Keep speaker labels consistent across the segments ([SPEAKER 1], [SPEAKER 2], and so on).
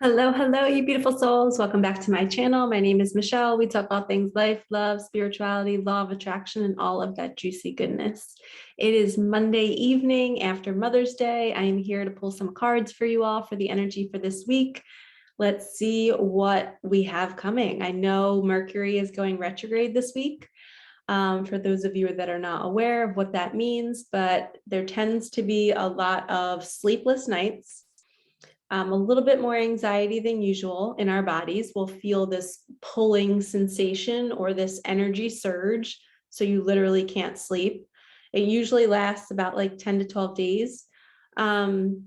[SPEAKER 1] Hello, hello, you beautiful souls. Welcome back to my channel. My name is Michelle. We talk all things life, love, spirituality, law of attraction, and all of that juicy goodness. It is Monday evening after Mother's Day. I am here to pull some cards for you all for the energy for this week. Let's see what we have coming. I know Mercury is going retrograde this week. For those of you that are not aware of what that means, but there tends to be a lot of sleepless nights. A little bit more anxiety than usual in our bodies. We'll feel this pulling sensation or this energy surge. So you literally can't sleep. It usually lasts about like 10 to 12 days. And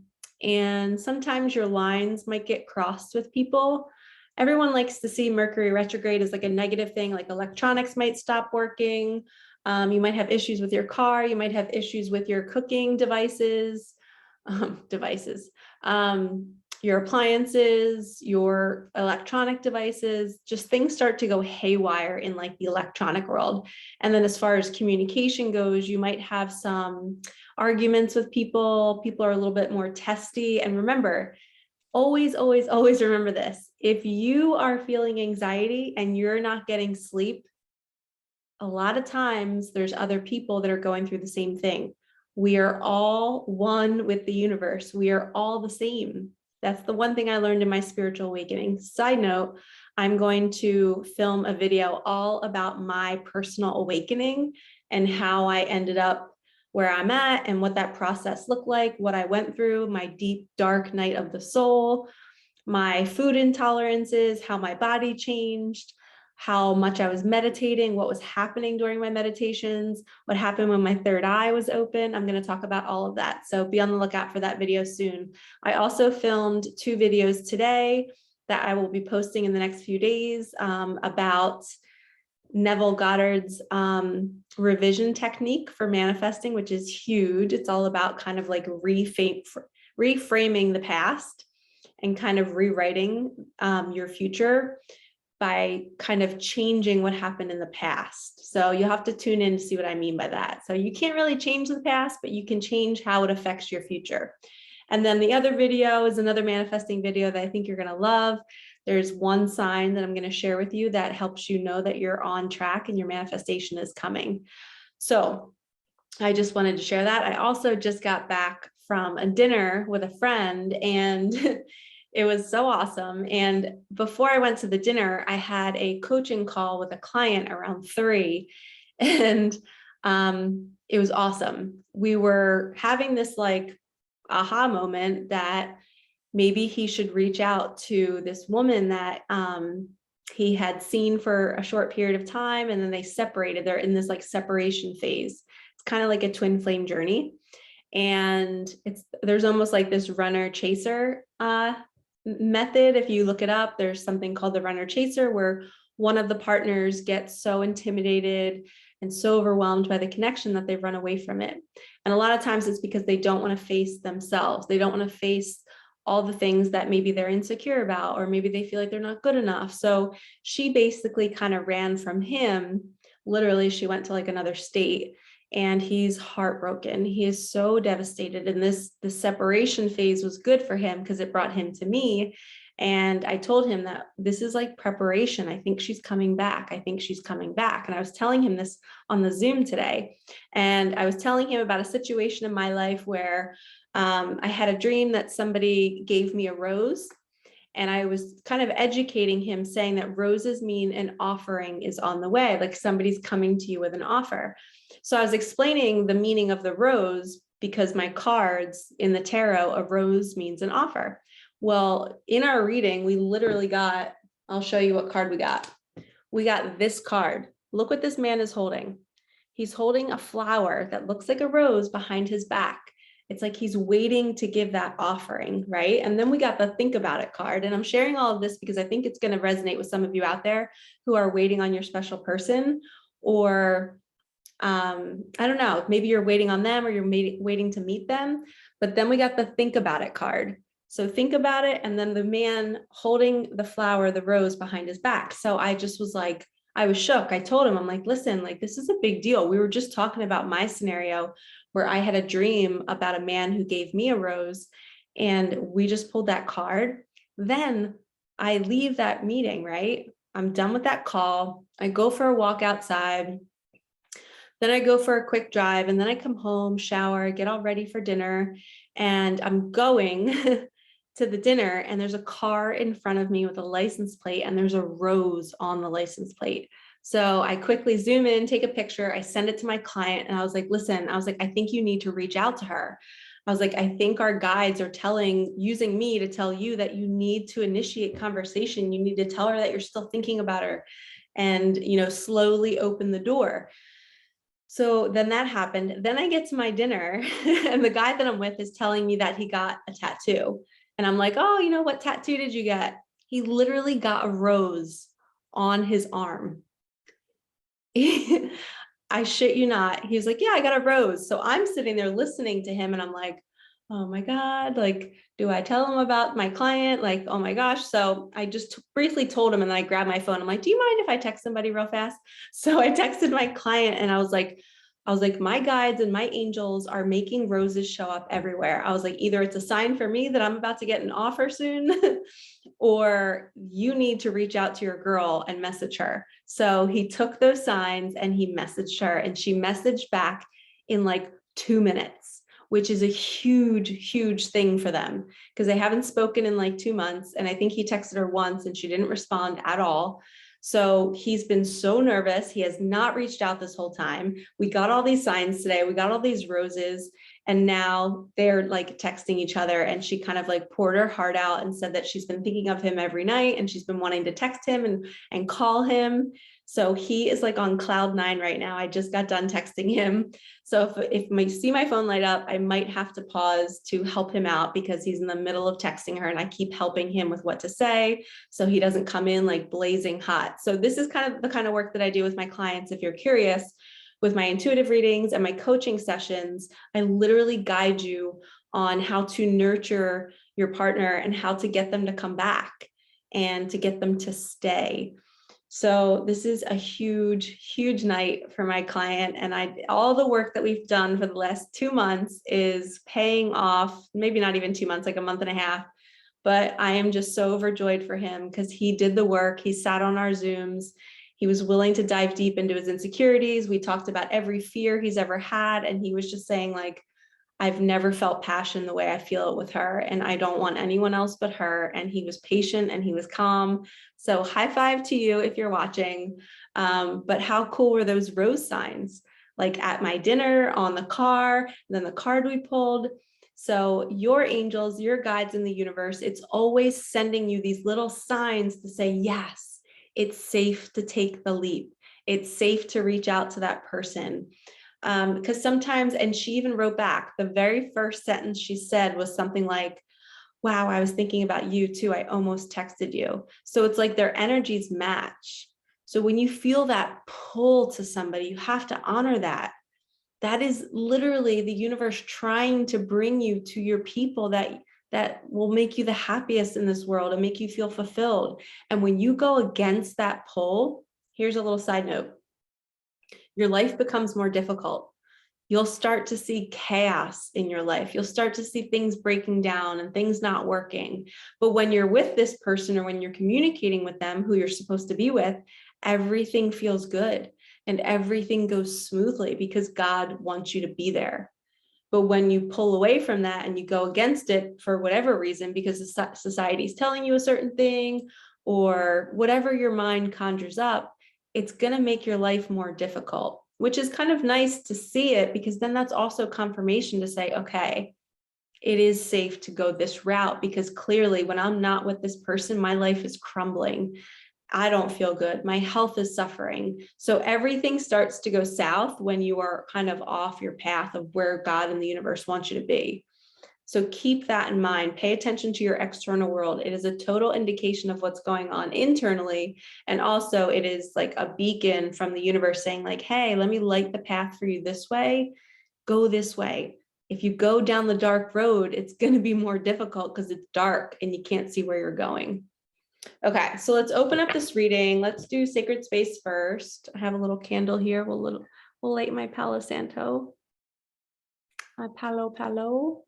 [SPEAKER 1] sometimes your lines might get crossed with people. Everyone likes to see Mercury retrograde as like a negative thing, like electronics might stop working. You might have issues with your car. You might have issues with your cooking devices. Your appliances, your electronic devices, just things start to go haywire in like the electronic world. And then as far as communication goes, you might have some arguments with people. People are a little bit more testy. And remember, always, always, always remember this. If you are feeling anxiety and you're not getting sleep, a lot of times there's other people that are going through the same thing. We are all one with the universe. We are all the same. That's the one thing I learned in my spiritual awakening. Side note, I'm going to film a video all about my personal awakening and how I ended up where I'm at and what that process looked like, what I went through, my deep, dark night of the soul, my food intolerances, how my body changed, how much I was meditating, what was happening during my meditations, what happened when my third eye was open. I'm going to talk about all of that. So be on the lookout for that video soon. I also filmed 2 videos today that I will be posting in the next few days about Neville Goddard's revision technique for manifesting, which is huge. It's all about kind of like reframing the past and kind of rewriting your future by kind of changing what happened in the past. So you'll have to tune in to see what I mean by that. So you can't really change the past, but you can change how it affects your future. And then the other video is another manifesting video that I think you're going to love. There's one sign that I'm going to share with you that helps you know that you're on track and your manifestation is coming. So I just wanted to share that. I also just got back from a dinner with a friend and it was so awesome. And before I went to the dinner, I had a coaching call with a client around 3, and it was awesome. We were having this like aha moment that maybe he should reach out to this woman that he had seen for a short period of time, and then they separated. They're in this like separation phase. It's kind of like a twin flame journey. And there's almost like this runner chaser method. If you look it up, there's something called the runner chaser where one of the partners gets so intimidated and so overwhelmed by the connection that they run away from it. And a lot of times it's because they don't want to face themselves. They don't want to face all the things that maybe they're insecure about, or maybe they feel like they're not good enough. So she basically kind of ran from him. Literally, she went to like another state. And he's heartbroken. He is so devastated. And the separation phase was good for him because it brought him to me. And I told him that this is like preparation. I think she's coming back. I think she's coming back. And I was telling him this on the Zoom today. And I was telling him about a situation in my life where I had a dream that somebody gave me a rose. And I was kind of educating him, saying that roses mean an offering is on the way, like somebody's coming to you with an offer. So I was explaining the meaning of the rose because my cards in the tarot, a rose means an offer. Well, in our reading, we literally got, I'll show you what card we got. We got this card. Look what this man is holding. He's holding a flower that looks like a rose behind his back. It's like he's waiting to give that offering, right? And then we got the think about it card. And I'm sharing all of this because I think it's going to resonate with some of you out there who are waiting on your special person, or I don't know, maybe you're waiting on them or you're waiting to meet them. But then we got the think about it card. So think about it. And then the man holding the flower, the rose behind his back. So I just was like, I was shook. I told him, I'm like, listen, like, this is a big deal. We were just talking about my scenario where I had a dream about a man who gave me a rose, and we just pulled that card. Then I leave that meeting, right? I'm done with that call. I go for a walk outside. Then I go for a quick drive, and then I come home, shower, get all ready for dinner, and I'm going to the dinner, and there's a car in front of me with a license plate, and there's a rose on the license plate. So I quickly zoom in, take a picture, I send it to my client, and I was like, listen, I was like, I think you need to reach out to her. I was like, I think our guides are using me to tell you that you need to initiate conversation. You need to tell her that you're still thinking about her and, slowly open the door. So then that happened. Then I get to my dinner and the guy that I'm with is telling me that he got a tattoo. And I'm like, oh, what tattoo did you get? He literally got a rose on his arm. I shit you not. He was like, yeah, I got a rose. So I'm sitting there listening to him and I'm like, oh my God, like, do I tell him about my client? Like, oh my gosh. So I just briefly told him and then I grabbed my phone. I'm like, do you mind if I text somebody real fast? So I texted my client and I was like, my guides and my angels are making roses show up everywhere. I was like, either it's a sign for me that I'm about to get an offer soon, or you need to reach out to your girl and message her. So he took those signs and he messaged her, and she messaged back in like 2 minutes, which is a huge, huge thing for them because they haven't spoken in like 2 months. And I think he texted her once and she didn't respond at all. So he's been so nervous. He has not reached out this whole time. We got all these signs today. We got all these roses. And now they're like texting each other. And she kind of like poured her heart out and said that she's been thinking of him every night. And she's been wanting to text him and call him. So he is like on cloud 9 right now. I just got done texting him. So if I see my phone light up, I might have to pause to help him out because he's in the middle of texting her and I keep helping him with what to say so he doesn't come in like blazing hot. So this is kind of the kind of work that I do with my clients. If you're curious, with my intuitive readings and my coaching sessions, I literally guide you on how to nurture your partner and how to get them to come back and to get them to stay. So this is a huge, huge night for my client. And all the work that we've done for the last 2 months is paying off, maybe not even 2 months, like a month and a half. But I am just so overjoyed for him because he did the work. He sat on our Zooms. He was willing to dive deep into his insecurities. We talked about every fear he's ever had. And he was just saying like, I've never felt passion the way I feel it with her, and I don't want anyone else but her. And he was patient and he was calm. So high five to you if you're watching. But how cool were those rose signs? Like at my dinner, on the car, and then the card we pulled. So your angels, your guides in the universe, it's always sending you these little signs to say, yes, it's safe to take the leap. It's safe to reach out to that person. Because sometimes, and she even wrote back, the very first sentence she said was something like, wow, I was thinking about you too. I almost texted you. So it's like their energies match. So when you feel that pull to somebody, you have to honor that. That is literally the universe trying to bring you to your people that will make you the happiest in this world and make you feel fulfilled. And when you go against that pull, here's a little side note. Your life becomes more difficult. You'll start to see chaos in your life. You'll start to see things breaking down and things not working. But when you're with this person or when you're communicating with them, who you're supposed to be with, everything feels good and everything goes smoothly because God wants you to be there. But when you pull away from that and you go against it for whatever reason, because society is telling you a certain thing or whatever your mind conjures up, it's going to make your life more difficult, which is kind of nice to see it because then that's also confirmation to say, okay, it is safe to go this route because clearly when I'm not with this person, my life is crumbling. I don't feel good. My health is suffering. So everything starts to go south when you are kind of off your path of where God and the universe wants you to be. So keep that in mind. Pay attention to your external world. It is a total indication of what's going on internally. And also it is like a beacon from the universe saying like, hey, let me light the path for you this way. Go this way. If you go down the dark road, it's going to be more difficult because it's dark and you can't see where you're going. Okay, so let's open up this reading. Let's do sacred space first. I have a little candle here. We'll light my Palo Santo. My Palo.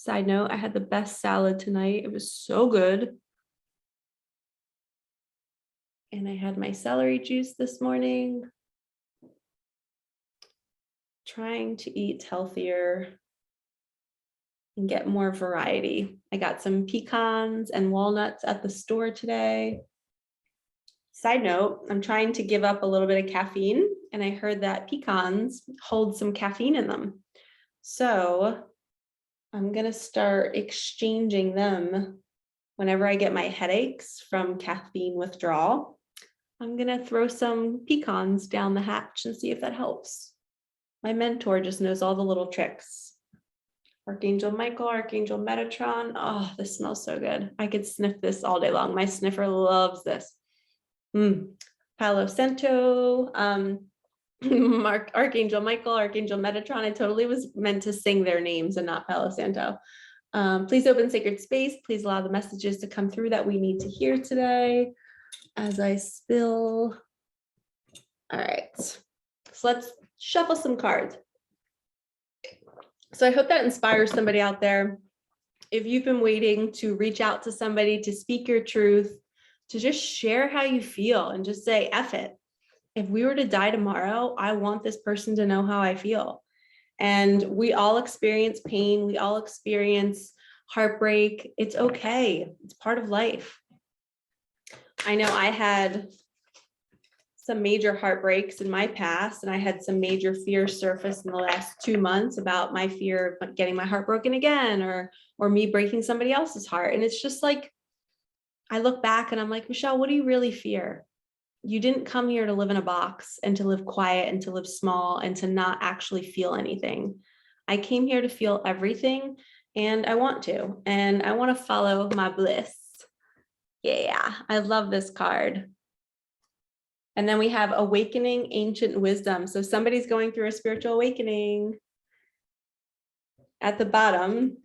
[SPEAKER 1] Side note, I had the best salad tonight. It was so good. And I had my celery juice this morning. Trying to eat healthier and get more variety. I got some pecans and walnuts at the store today. Side note, I'm trying to give up a little bit of caffeine, and I heard that pecans hold some caffeine in them. So I'm going to start exchanging them whenever I get my headaches from caffeine withdrawal. I'm going to throw some pecans down the hatch and see if that helps. My mentor just knows all the little tricks. Archangel Michael, Archangel Metatron. Oh, this smells so good. I could sniff this all day long. My sniffer loves this. Palo Santo, Archangel Michael, Archangel Metatron. I totally was meant to sing their names and not Palo Santo. Please open sacred space. Please allow the messages to come through that we need to hear today as I spill. All right, so let's shuffle some cards. So I hope that inspires somebody out there. If you've been waiting to reach out to somebody, to speak your truth, to just share how you feel and just say, F it. If we were to die tomorrow, I want this person to know how I feel. And we all experience pain. We all experience heartbreak. It's okay. It's part of life. I know I had some major heartbreaks in my past, and I had some major fears surface in the last 2 months about my fear of getting my heart broken again, or me breaking somebody else's heart. And it's just like, I look back and I'm like, Michelle, what do you really fear? You didn't come here to live in a box and to live quiet and to live small and to not actually feel anything. I came here to feel everything, and I want to follow my bliss. Yeah, I love this card. And then we have Awakening Ancient Wisdom. So somebody's going through a spiritual awakening. At the bottom,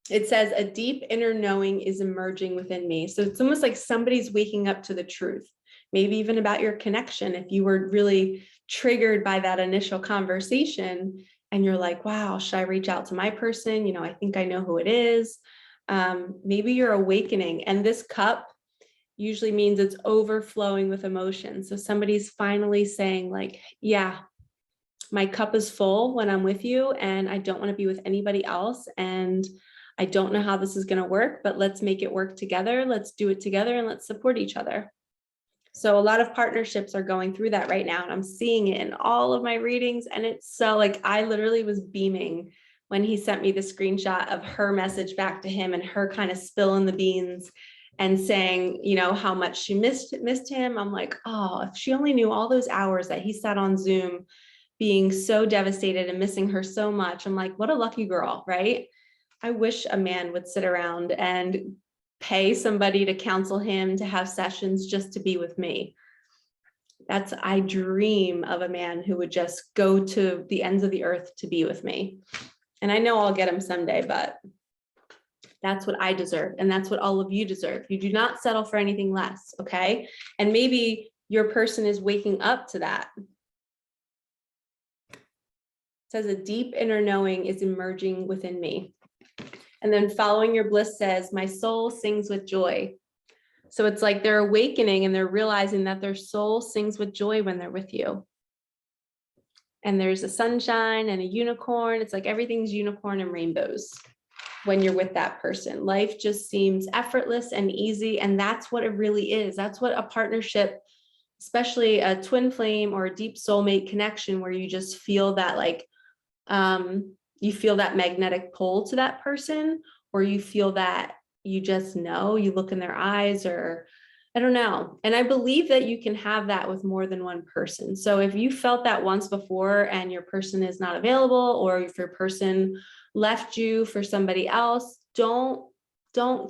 [SPEAKER 1] it says, a deep inner knowing is emerging within me. So it's almost like somebody's waking up to the truth, maybe even about your connection. If you were really triggered by that initial conversation and you're like, wow, should I reach out to my person? You know, I think I know who it is. Maybe you're awakening, and this cup usually means it's overflowing with emotion. So somebody's finally saying like, yeah, my cup is full when I'm with you, and I don't want to be with anybody else. And I don't know how this is going to work, but let's make it work together. Let's do it together, and let's support each other. So a lot of partnerships are going through that right now, and I'm seeing it in all of my readings. And it's so like, I literally was beaming when he sent me the screenshot of her message back to him and her kind of spilling the beans and saying, you know, how much she missed him. I'm like, oh, if she only knew all those hours that he sat on Zoom being so devastated and missing her so much. I'm like, what a lucky girl, right? I wish a man would sit around and pay somebody to counsel him, to have sessions just to be with me. I dream of a man who would just go to the ends of the earth to be with me. And I know I'll get him someday, but that's what I deserve. And that's what all of you deserve. You do not settle for anything less. Okay. And maybe your person is waking up to that. It says a deep inner knowing is emerging within me. And then following your bliss says, my soul sings with joy. So it's like they're awakening and they're realizing that their soul sings with joy when they're with you. And there's a sunshine and a unicorn. It's like everything's unicorn and rainbows when you're with that person. Life just seems effortless and easy. And that's what it really is. That's what a partnership, especially a twin flame or a deep soulmate connection, where you just feel that like, you feel that magnetic pull to that person, or you feel that you just know, you look in their eyes, or I don't know. And I believe that you can have that with more than one person. So if you felt that once before and your person is not available, or if your person left you for somebody else, don't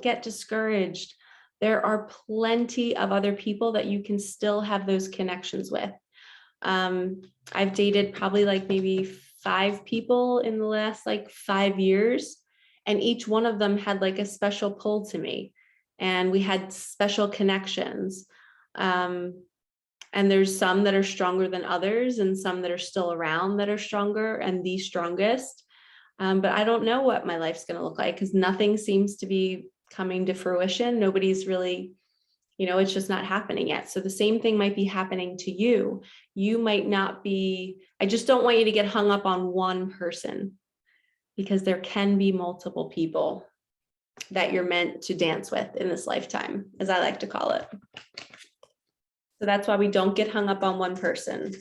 [SPEAKER 1] get discouraged. There are plenty of other people that you can still have those connections with. I've dated probably like maybe 5 people in the last like 5 years, and each one of them had like a special pull to me, and we had special connections. And there's some that are stronger than others, and some that are still around that are stronger and the strongest. But I don't know what my life's going to look like because nothing seems to be coming to fruition. Nobody's really, it's just not happening yet. So the same thing might be happening to you. You might not be, I just don't want you to get hung up on one person because there can be multiple people that you're meant to dance with in this lifetime, as I like to call it. So that's why we don't get hung up on one person.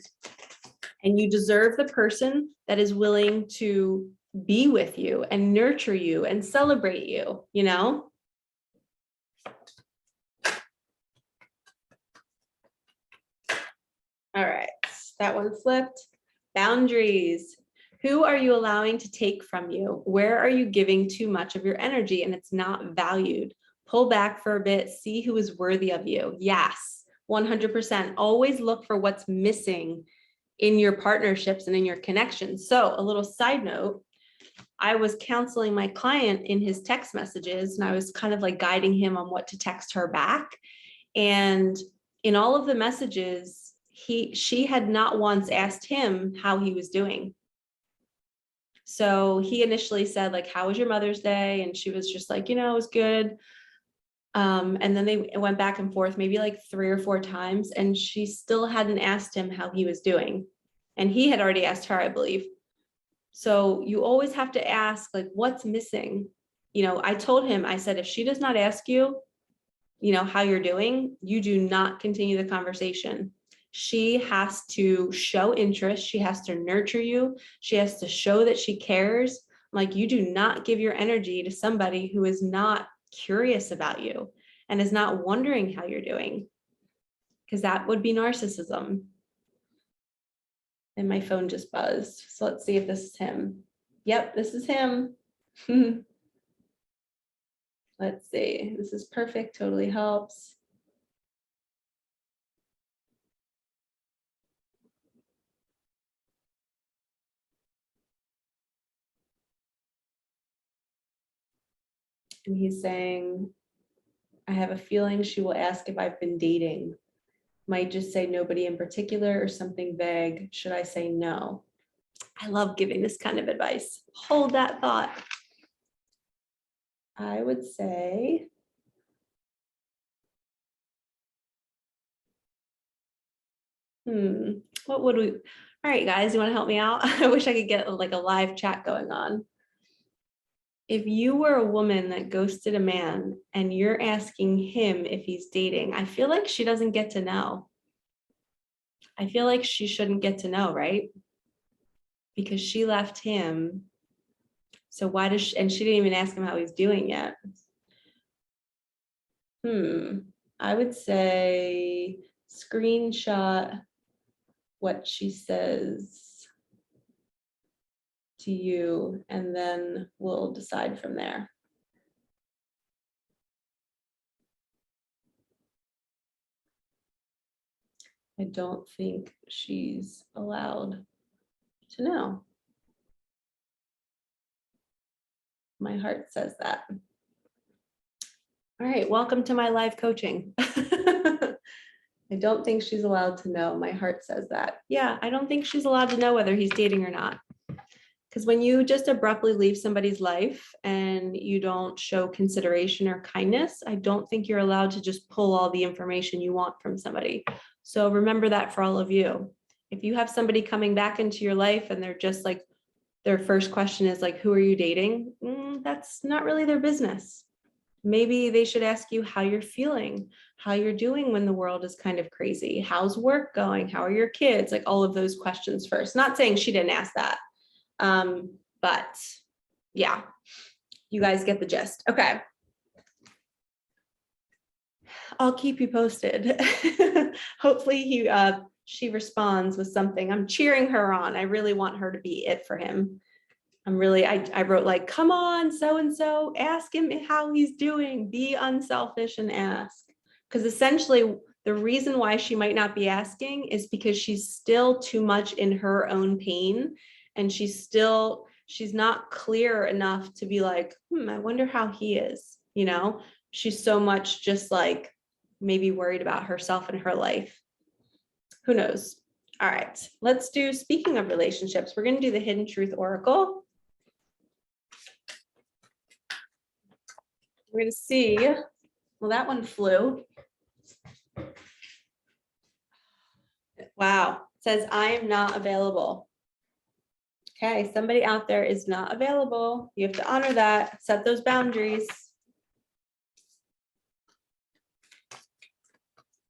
[SPEAKER 1] And you deserve the person that is willing to be with you and nurture you and celebrate you, All right, that one flipped. Boundaries. Who are you allowing to take from you? Where are you giving too much of your energy and it's not valued? Pull back for a bit, see who is worthy of you. Yes, 100%. Always look for what's missing in your partnerships and in your connections. So a little side note, I was counseling my client in his text messages and I was kind of like guiding him on what to text her back. And in all of the messages, she had not once asked him how he was doing. So he initially said, like, how was your Mother's Day? And she was just like, it was good. And then they went back and forth maybe like 3 or 4 times, and she still hadn't asked him how he was doing. And he had already asked her, I believe. So you always have to ask, like, what's missing? I told him, I said, if she does not ask you, how you're doing, you do not continue the conversation. She has to show interest. She has to nurture you. She has to show that she cares. Like, you do not give your energy to somebody who is not curious about you and is not wondering how you're doing, because that would be narcissism. And my phone just buzzed. So let's see if this is him. Yep, this is him. Let's see. This is perfect. Totally helps. And he's saying, I have a feeling she will ask if I've been dating. Might just say nobody in particular or something vague. Should I say no? I love giving this kind of advice. Hold that thought. I would say, what would we, all right, guys, you want to help me out? I wish I could get like a live chat going on. If you were a woman that ghosted a man and you're asking him if he's dating, I feel like she doesn't get to know. I feel like she shouldn't get to know, right? Because she left him. So why does she, and she didn't even ask him how he's doing yet. I would say screenshot what she says to you, and then we'll decide from there. I don't think she's allowed to know. My heart says that. All right, welcome to my live coaching. I don't think she's allowed to know. My heart says that. Yeah, I don't think she's allowed to know whether he's dating or not. Because when you just abruptly leave somebody's life and you don't show consideration or kindness, I don't think you're allowed to just pull all the information you want from somebody. So remember that for all of you. If you have somebody coming back into your life and they're just like, their first question is like, who are you dating? That's not really their business. Maybe they should ask you how you're feeling, how you're doing when the world is kind of crazy. How's work going? How are your kids? Like all of those questions first. Not saying she didn't ask that. But yeah, you guys get the gist. Okay. I'll keep you posted. Hopefully she responds with something. I'm cheering her on. I really want her to be it for him. I wrote like, come on, so-and-so, ask him how he's doing. Be unselfish and ask. Because essentially the reason why she might not be asking is because she's still too much in her own pain. And she's not clear enough to be like, I wonder how he is. She's so much just like maybe worried about herself and her life. Who knows? All right, let's do, speaking of relationships, we're going to do the Hidden Truth Oracle. We're going to see. Well, that one flew. Wow. It says, I am not available. Okay, somebody out there is not available. You have to honor that, set those boundaries.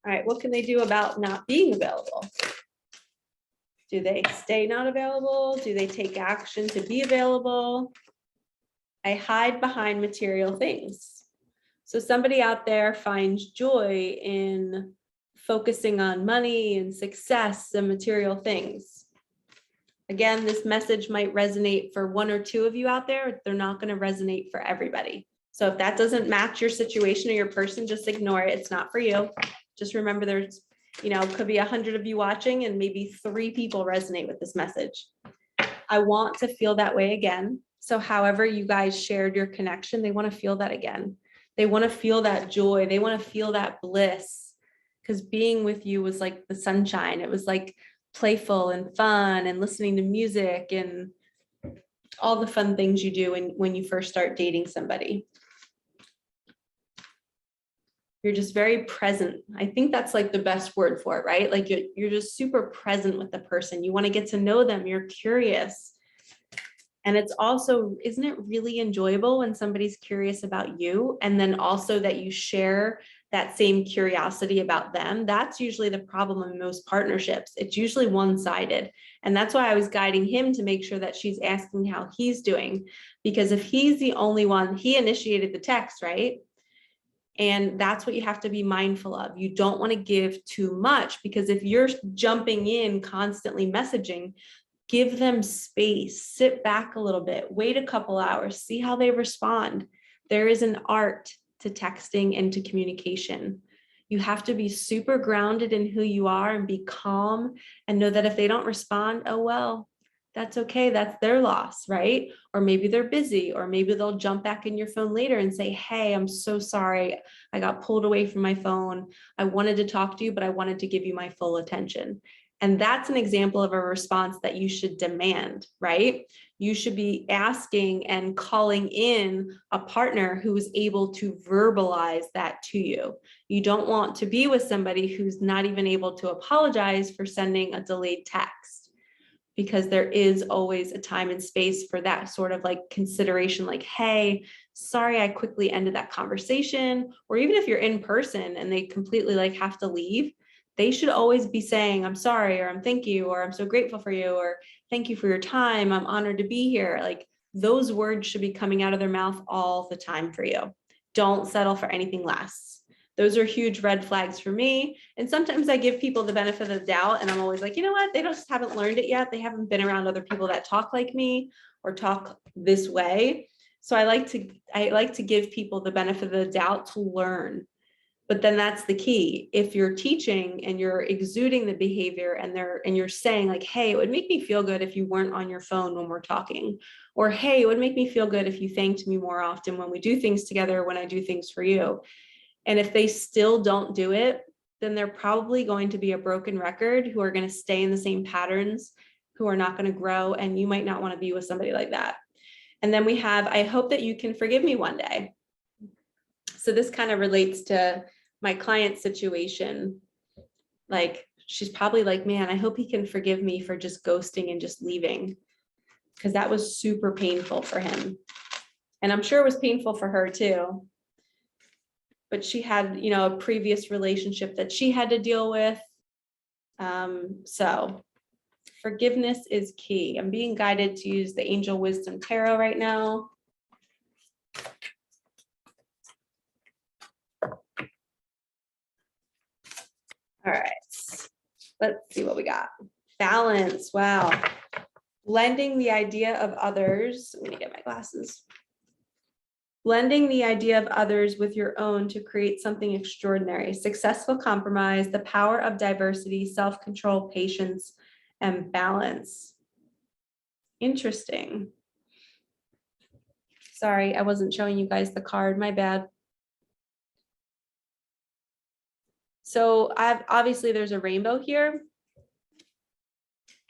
[SPEAKER 1] All right, what can they do about not being available? Do they stay not available? Do they take action to be available? I hide behind material things. So somebody out there finds joy in focusing on money and success and material things. Again, this message might resonate for one or two of you out there. They're not going to resonate for everybody. So if that doesn't match your situation or your person, just ignore it. It's not for you. Just remember there's, could be 100 of you watching and maybe 3 people resonate with this message. I want to feel that way again. So however you guys shared your connection, they want to feel that again. They want to feel that joy. They want to feel that bliss, because being with you was like the sunshine. It was like playful and fun and listening to music and all the fun things you do when you first start dating somebody. You're just very present. I think that's like the best word for it, right? Like you're just super present with the person. You want to get to know them. You're curious. And it's also, isn't it really enjoyable when somebody's curious about you? And then also that you share that same curiosity about them. That's usually the problem in most partnerships. It's usually one-sided. And that's why I was guiding him to make sure that she's asking how he's doing. Because if he's the only one, he initiated the text, right? And that's what you have to be mindful of. You don't want to give too much, because if you're jumping in constantly messaging, give them space, sit back a little bit, wait a couple hours, see how they respond. There is an art to texting and to communication. You have to be super grounded in who you are and be calm and know that if they don't respond, oh, well, that's okay. That's their loss, right? Or maybe they're busy, or maybe they'll jump back in your phone later and say, hey, I'm so sorry. I got pulled away from my phone. I wanted to talk to you, but I wanted to give you my full attention. And that's an example of a response that you should demand, right? You should be asking and calling in a partner who is able to verbalize that to you. You don't want to be with somebody who's not even able to apologize for sending a delayed text, because there is always a time and space for that sort of like consideration, like, hey, sorry, I quickly ended that conversation. Or even if you're in person and they completely like have to leave, they should always be saying, I'm sorry, or I'm thank you, or I'm so grateful for you, or thank you for your time. I'm honored to be here. Like those words should be coming out of their mouth all the time for you. Don't settle for anything less. Those are huge red flags for me. And sometimes I give people the benefit of the doubt, and I'm always like, you know what? They just haven't learned it yet. They haven't been around other people that talk like me or talk this way. So I like to give people the benefit of the doubt to learn. But then that's the key. If you're teaching and you're exuding the behavior and you're saying like, hey, it would make me feel good if you weren't on your phone when we're talking, or hey, it would make me feel good if you thanked me more often when we do things together, when I do things for you. And if they still don't do it, then they're probably going to be a broken record who are going to stay in the same patterns, who are not going to grow. And you might not want to be with somebody like that. And then we have, I hope that you can forgive me one day. So this kind of relates to my client situation. Like, she's probably like, man, I hope he can forgive me for just ghosting and just leaving, because that was super painful for him. And I'm sure it was painful for her too. But she had, a previous relationship that she had to deal with. So forgiveness is key. I'm being guided to use the Angel Wisdom Tarot right now. All right, let's see what we got. Balance, wow. Blending the idea of others. Let me get my glasses. Blending the idea of others with your own to create something extraordinary. Successful compromise, the power of diversity, self-control, patience, and balance. Interesting. Sorry, I wasn't showing you guys the card, my bad. So obviously there's a rainbow here.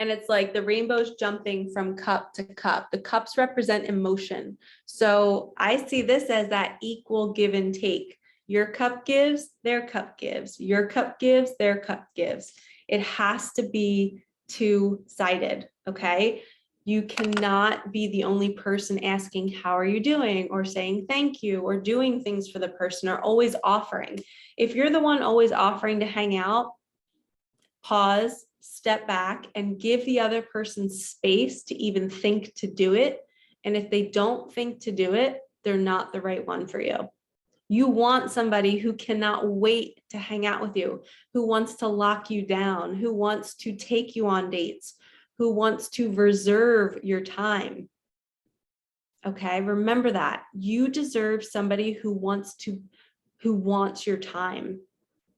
[SPEAKER 1] And it's like the rainbow's jumping from cup to cup. The cups represent emotion. So I see this as that equal give and take. Your cup gives, their cup gives. Your cup gives, their cup gives. It has to be two-sided, okay? You cannot be the only person asking, how are you doing? Or saying thank you, or doing things for the person, or always offering. If you're the one always offering to hang out, pause, step back, and give the other person space to even think to do it. And if they don't think to do it, they're not the right one for you. You want somebody who cannot wait to hang out with you, who wants to lock you down, who wants to take you on dates, who wants to reserve your time. Okay, remember that. You deserve somebody who wants your time.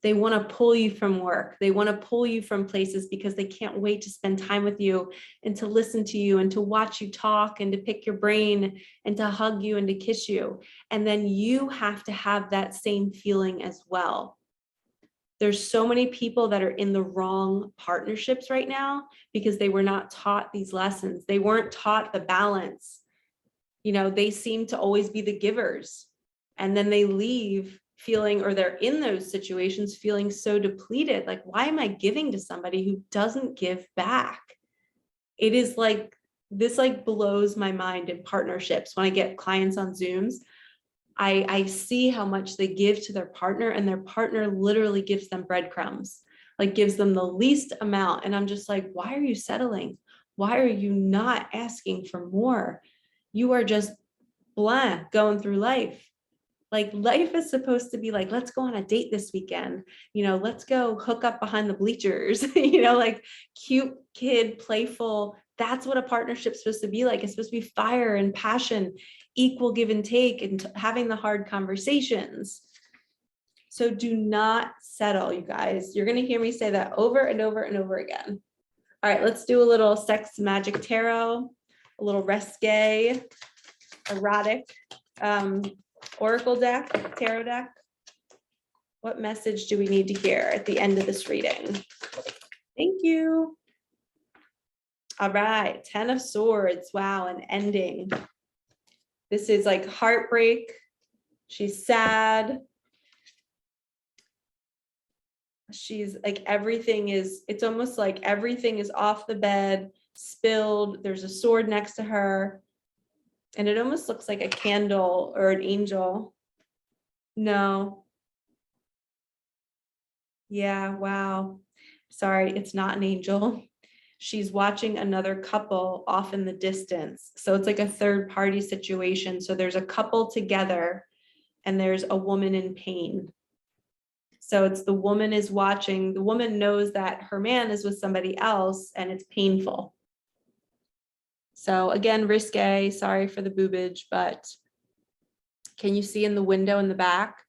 [SPEAKER 1] They want to pull you from work. They want to pull you from places because they can't wait to spend time with you and to listen to you and to watch you talk and to pick your brain and to hug you and to kiss you. And then you have to have that same feeling as well. There's so many people that are in the wrong partnerships right now because they were not taught these lessons. They weren't taught the balance. You know, they seem to always be the givers, and then they leave feeling, or they're in those situations feeling so depleted. Like, why am I giving to somebody who doesn't give back? It is like, this like blows my mind in partnerships. When I get clients on Zooms, I see how much they give to their partner, and their partner literally gives them breadcrumbs, like gives them the least amount. And I'm just like, why are you settling? Why are you not asking for more? You are just blah, going through life. Like, life is supposed to be like, let's go on a date this weekend. You know, let's go hook up behind the bleachers, you know, like cute kid, playful. That's what a partnership's supposed to be like. It's supposed to be fire and passion, equal give and take, and having the hard conversations. So do not settle, you guys. You're going to hear me say that over and over and over again. All right, let's do a little sex magic tarot, a little risque, erotic, oracle deck, tarot deck. What message do we need to hear at the end of this reading? Thank you. All right, 10 of Swords. Wow, an ending. This is like heartbreak. She's sad. She's like, it's almost like everything is off the bed, spilled. There's a sword next to her. And it almost looks like a candle or an angel. No. Yeah, wow. Sorry, it's not an angel. She's watching another couple off in the distance. So it's like a third party situation. So there's a couple together and there's a woman in pain. So it's the woman is watching. The woman knows that her man is with somebody else and it's painful. So again, risque, sorry for the boobage, but can you see in the window in the back?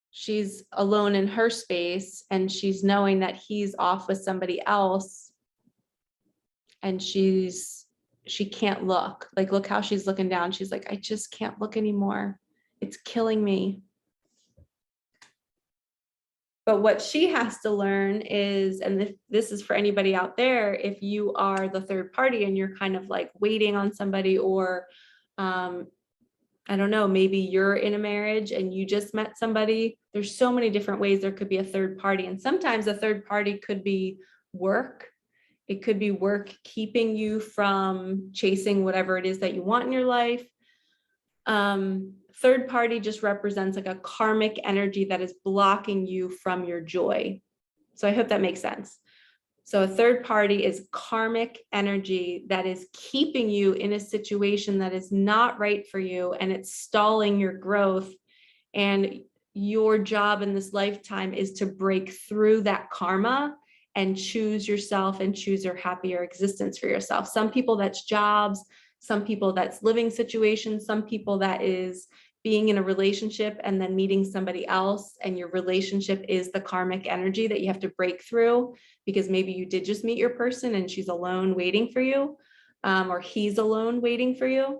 [SPEAKER 1] She's alone in her space and she's knowing that he's off with somebody else, and she can't look. Like, look how she's looking down. She's like, I just can't look anymore. It's killing me. But what she has to learn is, and this is for anybody out there, if you are the third party and you're kind of like waiting on somebody, or I don't know, maybe you're in a marriage and you just met somebody. There's so many different ways there could be a third party. And sometimes a third party could be work. It could be work keeping you from chasing whatever it is that you want in your life. Third party just represents like a karmic energy that is blocking you from your joy. So I hope that makes sense. So a third party is karmic energy that is keeping you in a situation that is not right for you, and it's stalling your growth. And your job in this lifetime is to break through that karma and choose yourself and choose your happier existence for yourself. Some people that's jobs, some people that's living situations, some people that is being in a relationship and then meeting somebody else, and your relationship is the karmic energy that you have to break through, because maybe you did just meet your person and she's alone waiting for you, or he's alone waiting for you.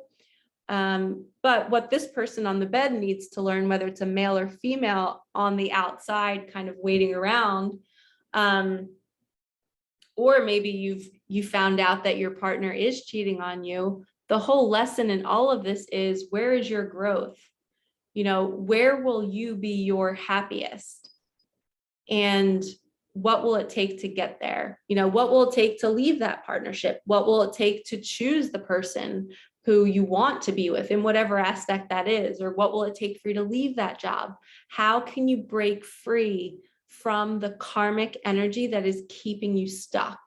[SPEAKER 1] But what this person on the bed needs to learn, whether it's a male or female on the outside kind of waiting around, Or maybe you found out that your partner is cheating on you. The whole lesson in all of this is, where is your growth? You know, where will you be your happiest? And what will it take to get there? You know, what will it take to leave that partnership? What will it take to choose the person who you want to be with in whatever aspect that is? Or what will it take for you to leave that job? How can you break free from the karmic energy that is keeping you stuck?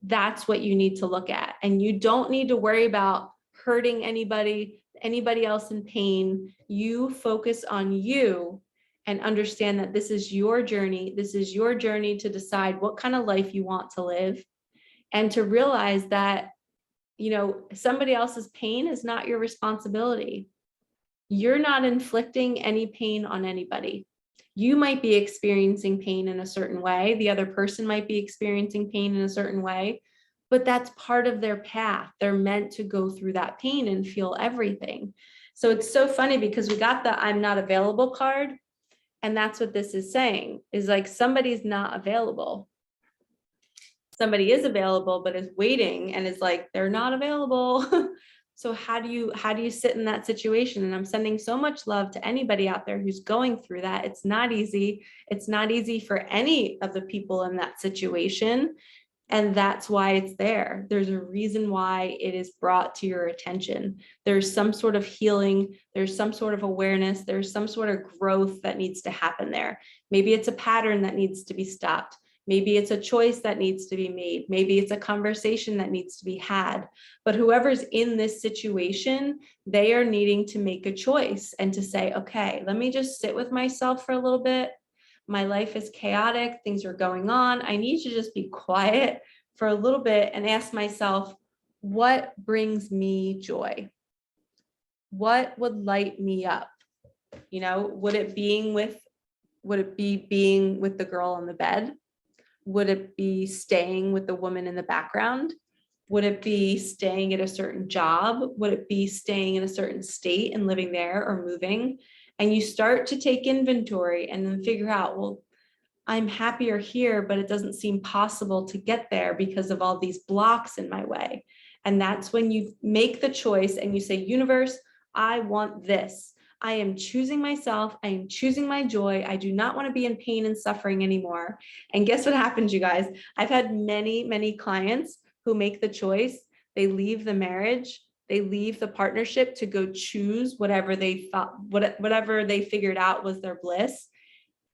[SPEAKER 1] That's what you need to look at. And you don't need to worry about hurting anybody else in pain. You focus on you and understand that this is your journey. This is your journey to decide what kind of life you want to live, and to realize that, you know, somebody else's pain is not your responsibility. You're not inflicting any pain on anybody. You might be experiencing pain in a certain way. The other person might be experiencing pain in a certain way, but that's part of their path. They're meant to go through that pain and feel everything. So it's so funny because we got the I'm not available card. And that's what this is saying, is like somebody's not available. Somebody is available, but is waiting and is like, they're not available. So how do you sit in that situation? And I'm sending so much love to anybody out there who's going through that. It's not easy. It's not easy for any of the people in that situation. And that's why it's there. There's a reason why it is brought to your attention. There's some sort of healing. There's some sort of awareness. There's some sort of growth that needs to happen there. Maybe it's a pattern that needs to be stopped. Maybe it's a choice that needs to be made. Maybe it's a conversation that needs to be had. But whoever's in this situation, they are needing to make a choice and to say, okay, let me just sit with myself for a little bit. My life is chaotic. Things are going on. I need to just be quiet for a little bit and ask myself, what brings me joy? What would light me up? You know, would it be being with the girl in the bed? Would it be staying with the woman in the background? Would it be staying at a certain job? Would it be staying in a certain state and living there, or moving? And you start to take inventory and then figure out, well, I'm happier here, but it doesn't seem possible to get there because of all these blocks in my way. And that's when you make the choice and you say, universe, I want this. I am choosing myself. I am choosing my joy. I do not want to be in pain and suffering anymore. And guess what happens, you guys? I've had many, many clients who make the choice. They leave the marriage, they leave the partnership to go choose whatever they thought, whatever they figured out was their bliss.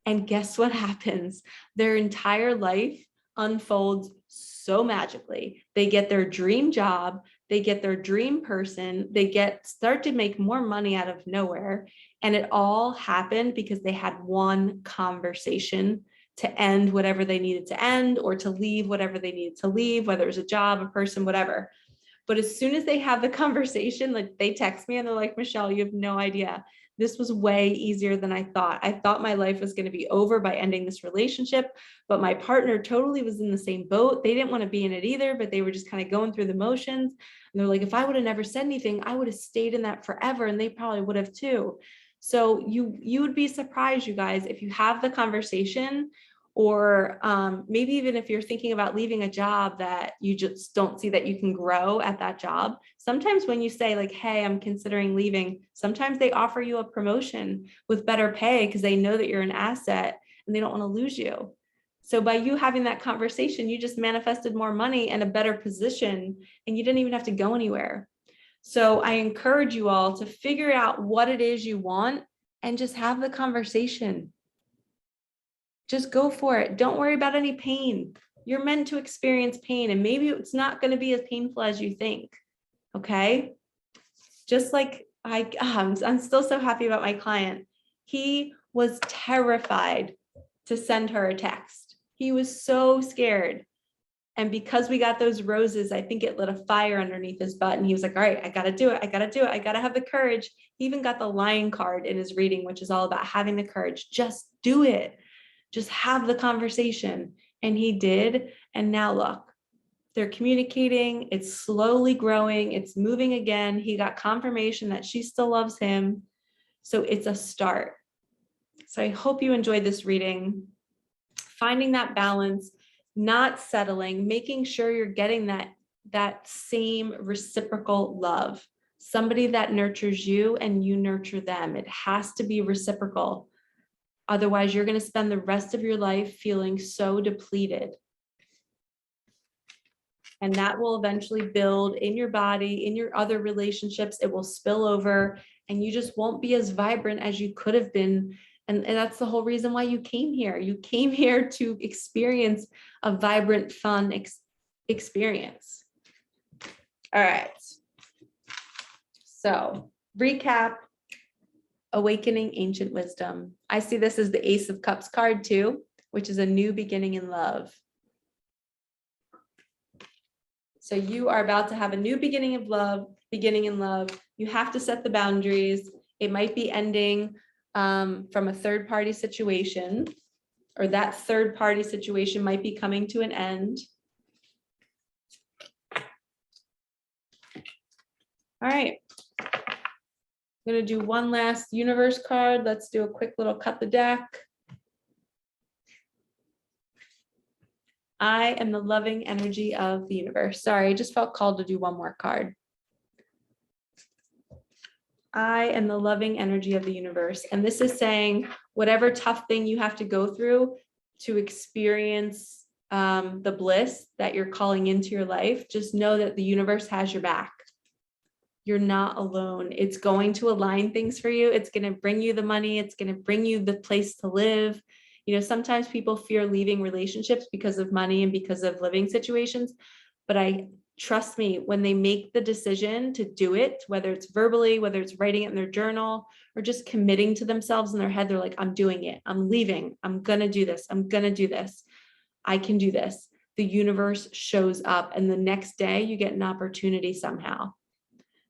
[SPEAKER 1] And guess what happens? Their entire life unfolds so magically. They get their dream job, they get their dream person, they start to make more money out of nowhere. And it all happened because they had one conversation to end whatever they needed to end, or to leave whatever they needed to leave, whether it was a job, a person, whatever. But as soon as they have the conversation, like they text me and they're like, Michelle, you have no idea. This was way easier than I thought. I thought my life was going to be over by ending this relationship, but my partner totally was in the same boat. They didn't want to be in it either, but they were just kind of going through the motions. And they're like, if I would have never said anything, I would have stayed in that forever. And they probably would have too. So you would be surprised, you guys, if you have the conversation, or maybe even if you're thinking about leaving a job that you just don't see that you can grow at that job. Sometimes when you say like, hey, I'm considering leaving, sometimes they offer you a promotion with better pay because they know that you're an asset and they don't want to lose you. So by you having that conversation, you just manifested more money and a better position, and you didn't even have to go anywhere. So I encourage you all to figure out what it is you want and just have the conversation. Just go for it. Don't worry about any pain. You're meant to experience pain, and maybe it's not going to be as painful as you think. Okay. Just like I'm still so happy about my client. He was terrified to send her a text. He was so scared. And because we got those roses, I think it lit a fire underneath his butt. And he was like, all right, I got to do it. I got to do it. I got to have the courage. He even got the lion card in his reading, which is all about having the courage. Just do it. Just have the conversation. And he did. And now look, they're communicating. It's slowly growing. It's moving again. He got confirmation that she still loves him. So it's a start. So I hope you enjoyed this reading. Finding that balance, not settling, making sure you're getting that same reciprocal love. Somebody that nurtures you and you nurture them. It has to be reciprocal. Otherwise, you're going to spend the rest of your life feeling so depleted. And that will eventually build in your body, in your other relationships. It will spill over and you just won't be as vibrant as you could have been. And that's the whole reason why you came here. You came here to experience a vibrant, fun experience. All right. So recap, awakening ancient wisdom. I see this as the Ace of Cups card too, which is a new beginning in love. So you are about to have a new beginning in love. You have to set the boundaries. It might be ending from a third-party situation, or that third-party situation might be coming to an end. All right. I'm going to do one last universe card. Let's do a quick little cut the deck. I am the loving energy of the universe. Sorry, I just felt called to do one more card. I am the loving energy of the universe. And this is saying whatever tough thing you have to go through to experience the bliss that you're calling into your life, just know that the universe has your back. You're not alone. It's going to align things for you. It's going to bring you the money. It's going to bring you the place to live. You know, sometimes people fear leaving relationships because of money and because of living situations, but trust me, when they make the decision to do it, whether it's verbally, whether it's writing it in their journal, or just committing to themselves in their head, they're like, I'm doing it. I'm leaving. I'm going to do this. I'm going to do this. I can do this. The universe shows up, and the next day you get an opportunity somehow.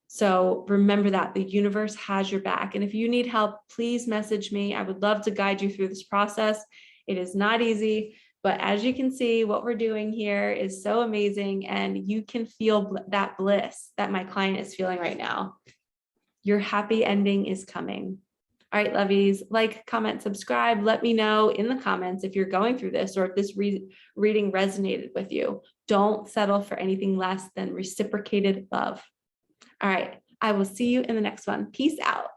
[SPEAKER 1] So remember that the universe has your back. And if you need help, please message me. I would love to guide you through this process. It is not easy, but as you can see, what we're doing here is so amazing. And you can feel that bliss that my client is feeling right now. Your happy ending is coming. All right, lovies, like, comment, subscribe. Let me know in the comments if you're going through this or if this reading resonated with you. Don't settle for anything less than reciprocated love. All right, I will see you in the next one. Peace out.